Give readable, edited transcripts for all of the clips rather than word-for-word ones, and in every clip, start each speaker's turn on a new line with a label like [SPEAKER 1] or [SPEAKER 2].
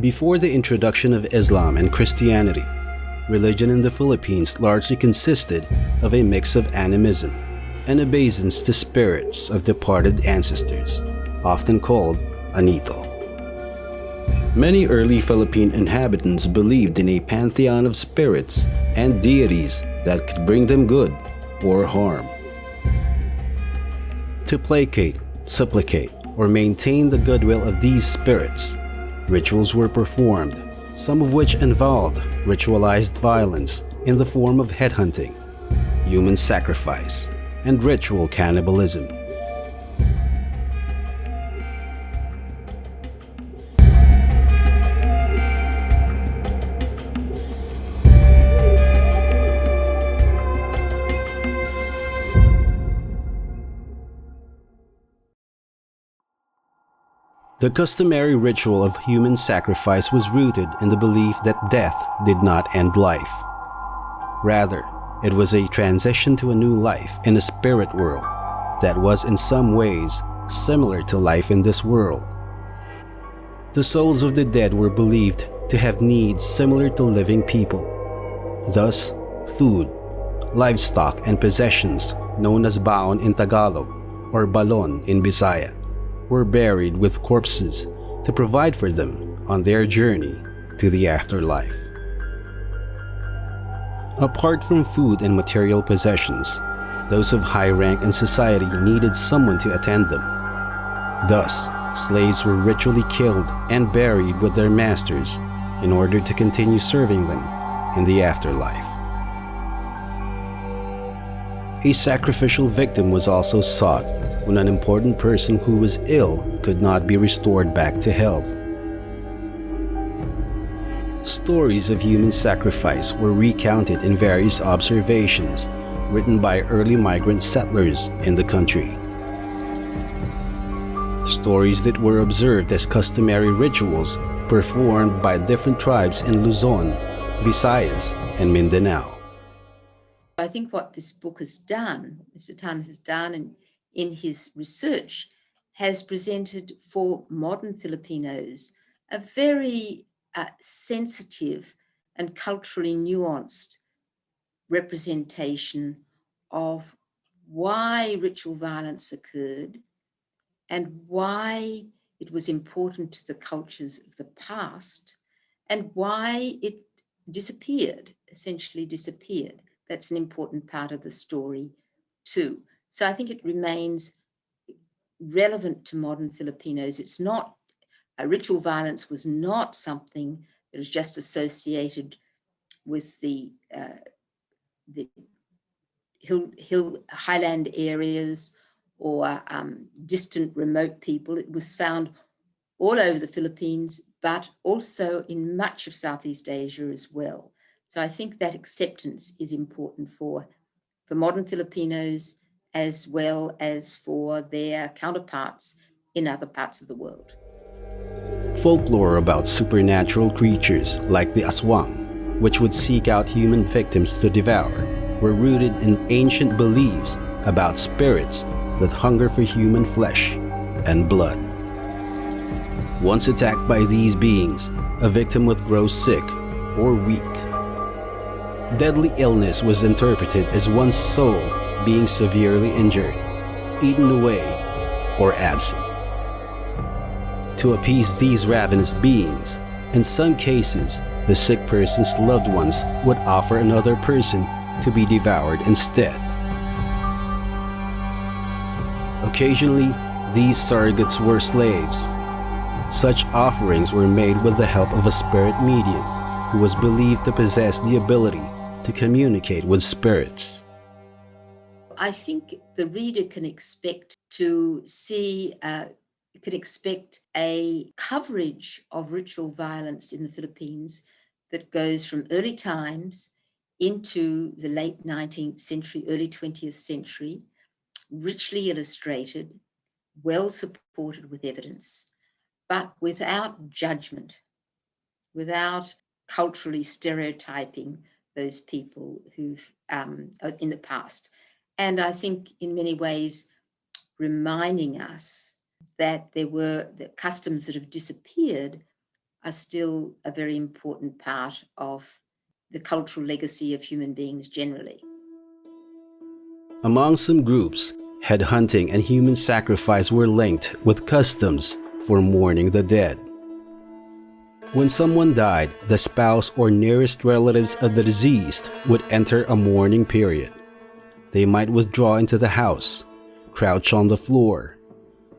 [SPEAKER 1] Before the introduction of Islam and Christianity, religion in the Philippines largely consisted of a mix of animism and obeisance to spirits of departed ancestors, often called anito. Many early Philippine inhabitants believed in a pantheon of spirits and deities that could bring them good or harm. To placate, supplicate, or maintain the goodwill of these spirits, rituals were performed, some of which involved ritualized violence in the form of headhunting, human sacrifice, and ritual cannibalism. The customary ritual of human sacrifice was rooted in the belief that death did not end life. Rather, it was a transition to a new life in a spirit world that was in some ways similar to life in this world. The souls of the dead were believed to have needs similar to living people. Thus, food, livestock, and possessions known as baon in Tagalog or balon in Bisaya were buried with corpses to provide for them on their journey to the afterlife. Apart from food and material possessions, those of high rank in society needed someone to attend them. Thus, slaves were ritually killed and buried with their masters in order to continue serving them in the afterlife. A sacrificial victim was also sought when an important person who was ill could not be restored back to health. Stories of human sacrifice were recounted in various observations written by early migrant settlers in the country. Stories that were observed as customary rituals performed by different tribes in Luzon, Visayas, and Mindanao.
[SPEAKER 2] I think what this book has done, Mr. Tan has done in his research, has presented for modern Filipinos a very sensitive and culturally nuanced representation of why ritual violence occurred and why it was important to the cultures of the past and why it disappeared, essentially disappeared. That's an important part of the story too. So I think it remains relevant to modern Filipinos. It's not, ritual violence was not something that was just associated with the highland areas or distant remote people. It was found all over the Philippines, but also in much of Southeast Asia as well. So I think that acceptance is important for modern Filipinos as well as for their counterparts in other parts of the world.
[SPEAKER 1] Folklore about supernatural creatures like the aswang, which would seek out human victims to devour, were rooted in ancient beliefs about spirits that hunger for human flesh and blood. Once attacked by these beings, a victim would grow sick or weak. Deadly illness was interpreted as one's soul being severely injured, eaten away, or absent. To appease these ravenous beings, in some cases, the sick person's loved ones would offer another person to be devoured instead. Occasionally, these surrogates were slaves. Such offerings were made with the help of a spirit medium who was believed to possess the ability to communicate with spirits.
[SPEAKER 2] I think the reader can expect to see, can expect a coverage of ritual violence in the Philippines that goes from early times into the late 19th century, early 20th century, richly illustrated, well supported with evidence, but without judgment, without culturally stereotyping those people who've in the past. And I think in many ways reminding us that there were the customs that have disappeared are still a very important part of the cultural legacy of human beings generally.
[SPEAKER 1] Among some groups, headhunting and human sacrifice were linked with customs for mourning the dead. When someone died, the spouse or nearest relatives of the deceased would enter a mourning period. They might withdraw into the house, crouch on the floor,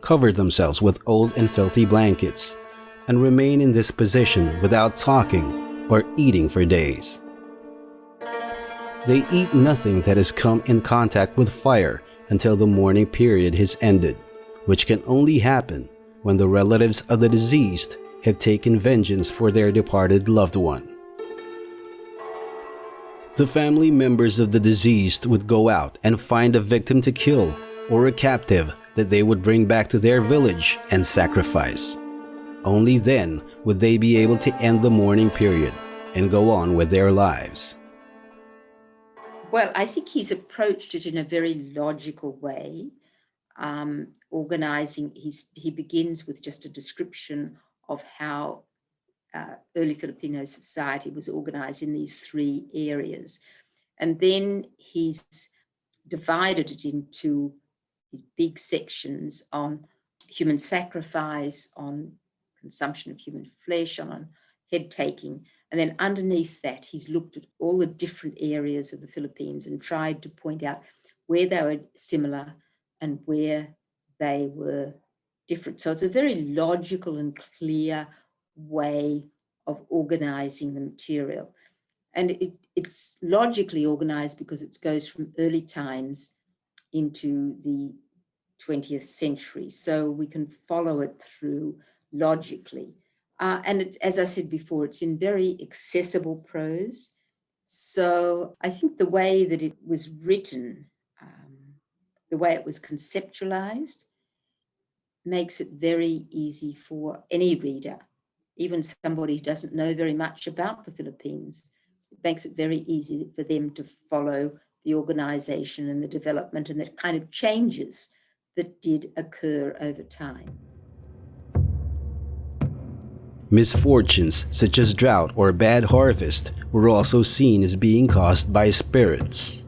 [SPEAKER 1] cover themselves with old and filthy blankets, and remain in this position without talking or eating for days. They eat nothing that has come in contact with fire until the mourning period has ended, which can only happen when the relatives of the deceased have taken vengeance for their departed loved one. The family members of the deceased would go out and find a victim to kill or a captive that they would bring back to their village and sacrifice. Only then would they be able to end the mourning period and go on with their lives.
[SPEAKER 2] Well, I think he's approached it in a very logical way. Organizing, he begins with just a description of how early Filipino society was organized in these three areas. And then he's divided it into these big sections on human sacrifice, on consumption of human flesh, on head taking. And then underneath that, he's looked at all the different areas of the Philippines and tried to point out where they were similar and where they were different. So it's a very logical and clear way of organizing the material. And it's logically organized because it goes from early times into the 20th century. So we can follow it through logically. And it's, as I said before, it's in very accessible prose. So I think the way that it was written, the way it was conceptualized, makes it very easy for any reader, even somebody who doesn't know very much about the Philippines. It makes it very easy for them to follow the organization and the development and the kind of changes that did occur over time.
[SPEAKER 1] Misfortunes such as drought or bad harvest were also seen as being caused by spirits.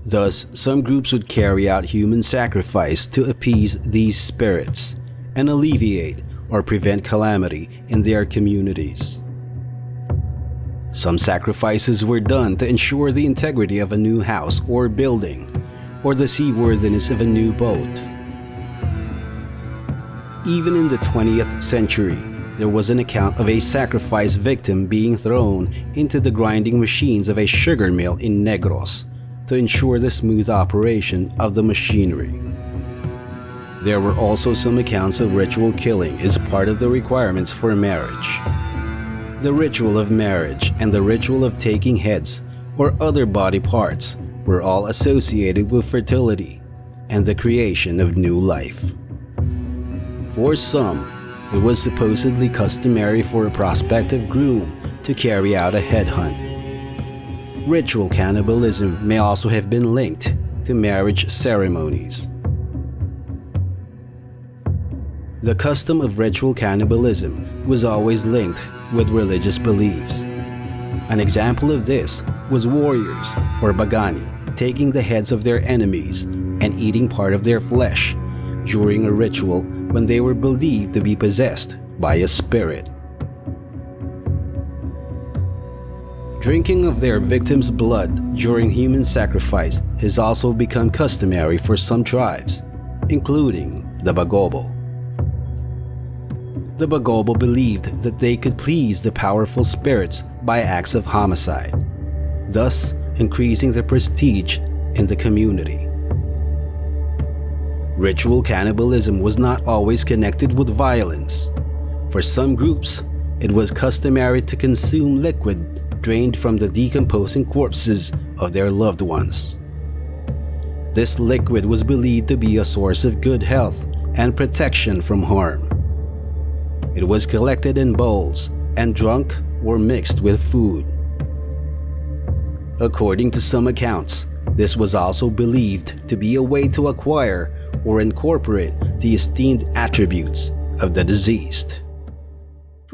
[SPEAKER 1] Thus, some groups would carry out human sacrifice to appease these spirits and alleviate or prevent calamity in their communities. Some sacrifices were done to ensure the integrity of a new house or building, or the seaworthiness of a new boat. Even in the 20th century, there was an account of a sacrifice victim being thrown into the grinding machines of a sugar mill in Negros to ensure the smooth operation of the machinery. There were also some accounts of ritual killing as part of the requirements for marriage. The ritual of marriage and the ritual of taking heads or other body parts were all associated with fertility and the creation of new life. For some, it was supposedly customary for a prospective groom to carry out a headhunt. Ritual cannibalism may also have been linked to marriage ceremonies. The custom of ritual cannibalism was always linked with religious beliefs. An example of this was warriors or bagani taking the heads of their enemies and eating part of their flesh during a ritual when they were believed to be possessed by a spirit. Drinking of their victims' blood during human sacrifice has also become customary for some tribes, including the Bagobo. The Bagobo believed that they could please the powerful spirits by acts of homicide, thus increasing their prestige in the community. Ritual cannibalism was not always connected with violence. For some groups, it was customary to consume liquid drained from the decomposing corpses of their loved ones. This liquid was believed to be a source of good health and protection from harm. It was collected in bowls and drunk or mixed with food. According to some accounts, this was also believed to be a way to acquire or incorporate the esteemed attributes of the deceased.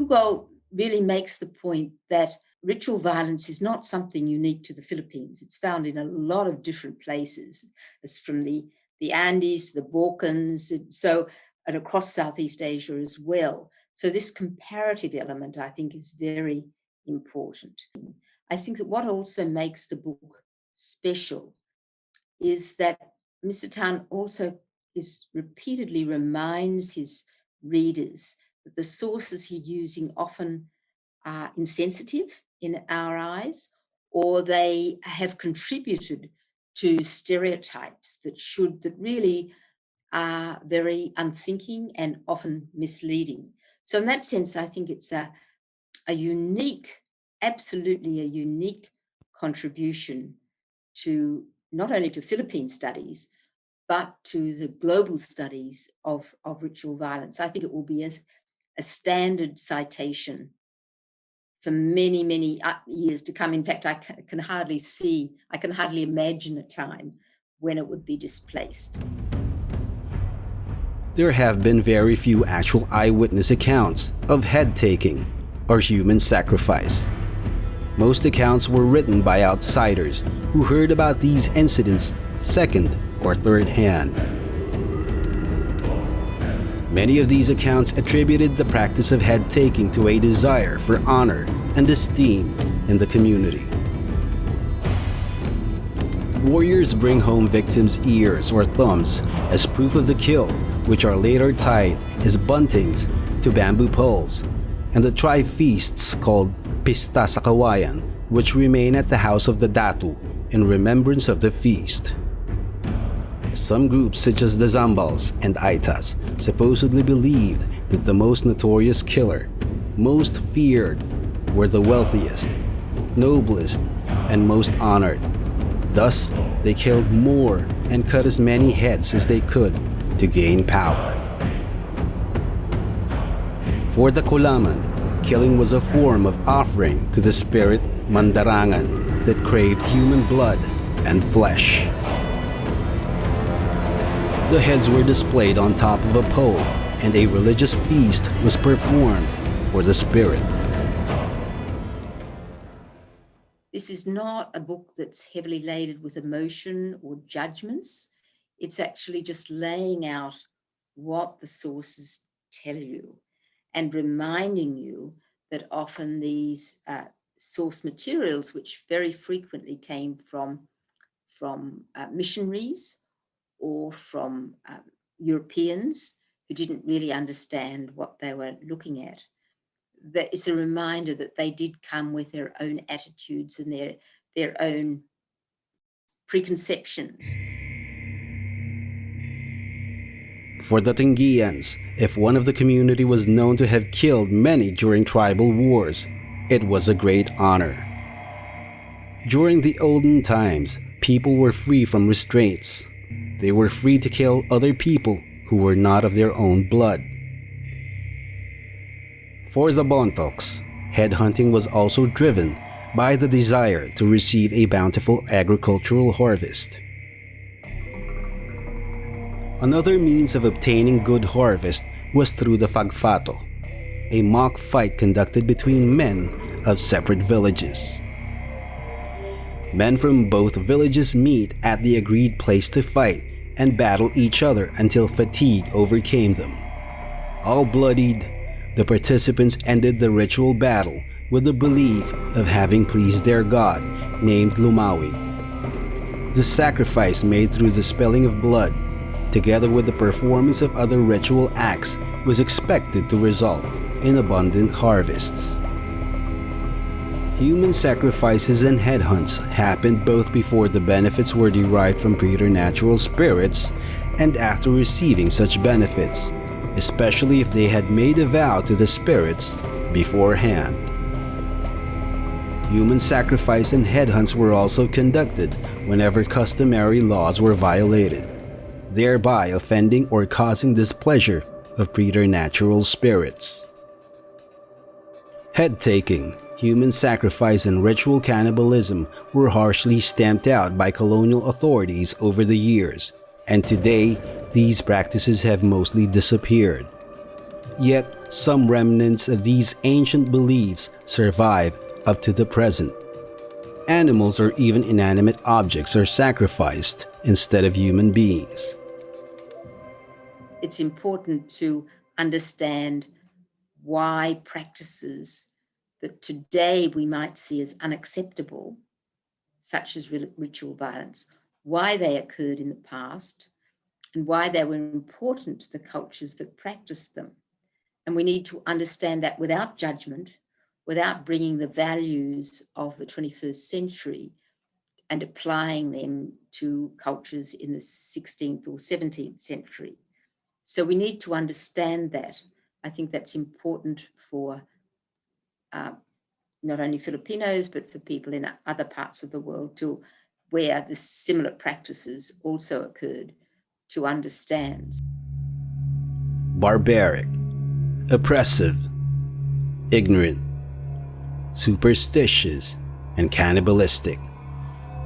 [SPEAKER 2] Pugot really makes the point that ritual violence is not something unique to the Philippines. It's found in a lot of different places. It's from the Andes, the Balkans, and across Southeast Asia as well. So this comparative element, I think, is very important. I think that what also makes the book special is that Mr. Tan also repeatedly reminds his readers that the sources he's using often are insensitive in our eyes, or they have contributed to stereotypes that really are very unthinking and often misleading. So in that sense, I think it's a unique, absolutely a unique contribution to not only to Philippine studies, but to the global studies of ritual violence. I think it will be a standard citation for many, many years to come. In fact, I can hardly imagine a time when it would be displaced.
[SPEAKER 1] There have been very few actual eyewitness accounts of head-taking or human sacrifice. Most accounts were written by outsiders who heard about these incidents second or third hand. Many of these accounts attributed the practice of head-taking to a desire for honor and esteem in the community. Warriors bring home victims' ears or thumbs as proof of the kill, which are later tied as buntings to bamboo poles, and the tribe feasts called Pista sa Kawayan, which remain at the house of the Datu in remembrance of the feast. Some groups such as the Zambals and Aitas supposedly believed that the most notorious killer, most feared, were the wealthiest, noblest, and most honored. Thus, they killed more and cut as many heads as they could to gain power. For the Kulaman, killing was a form of offering to the spirit Mandarangan that craved human blood and flesh. The heads were displayed on top of a pole, and a religious feast was performed for the spirit.
[SPEAKER 2] This is not a book that's heavily laden with emotion or judgments. It's actually just laying out what the sources tell you and reminding you that often these source materials, which very frequently came from missionaries or from Europeans who didn't really understand what they were looking at, that it's a reminder that they did come with their own attitudes and their own preconceptions.
[SPEAKER 1] For the Tingians, if one of the community was known to have killed many during tribal wars, it was a great honor. During the olden times, people were free from restraints. They were free to kill other people who were not of their own blood. For the Bontocs, headhunting was also driven by the desire to receive a bountiful agricultural harvest. Another means of obtaining good harvest was through the fagfato, a mock fight conducted between men of separate villages. Men from both villages meet at the agreed place to fight and battle each other until fatigue overcame them. All bloodied, the participants ended the ritual battle with the belief of having pleased their god, named Lumawi. The sacrifice made through the spilling of blood, together with the performance of other ritual acts, was expected to result in abundant harvests. Human sacrifices and headhunts happened both before the benefits were derived from preternatural spirits and after receiving such benefits, especially if they had made a vow to the spirits beforehand. Human sacrifice and headhunts were also conducted whenever customary laws were violated, thereby offending or causing displeasure of preternatural spirits. Head-taking, human sacrifice, and ritual cannibalism were harshly stamped out by colonial authorities over the years, and today these practices have mostly disappeared. Yet, some remnants of these ancient beliefs survive up to the present. Animals or even inanimate objects are sacrificed instead of human beings.
[SPEAKER 2] It's important to understand why practices that today we might see as unacceptable, such as ritual violence, why they occurred in the past, and why they were important to the cultures that practiced them. And we need to understand that without judgment, without bringing the values of the 21st century and applying them to cultures in the 16th or 17th century. So we need to understand that. I think that's important for not only Filipinos, but for people in other parts of the world too, where the similar practices also occurred, to understand.
[SPEAKER 1] Barbaric, oppressive, ignorant, superstitious, and cannibalistic.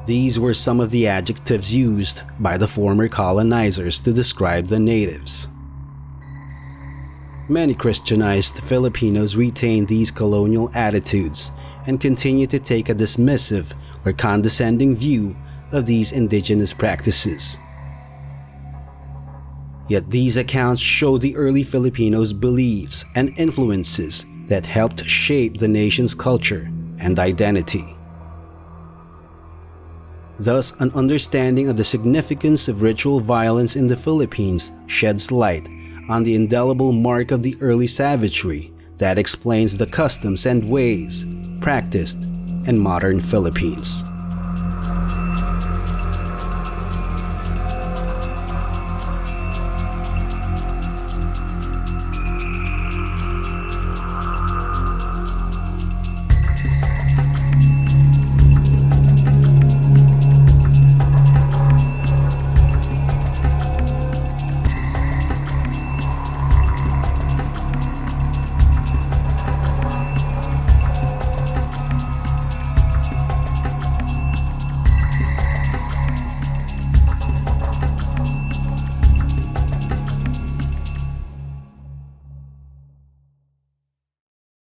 [SPEAKER 1] These were some of the adjectives used by the former colonizers to describe the natives. Many Christianized Filipinos retain these colonial attitudes and continue to take a dismissive or condescending view of these indigenous practices. Yet these accounts show the early Filipinos' beliefs and influences that helped shape the nation's culture and identity. Thus, an understanding of the significance of ritual violence in the Philippines sheds light on the indelible mark of the early savagery that explains the customs and ways practiced in modern Philippines.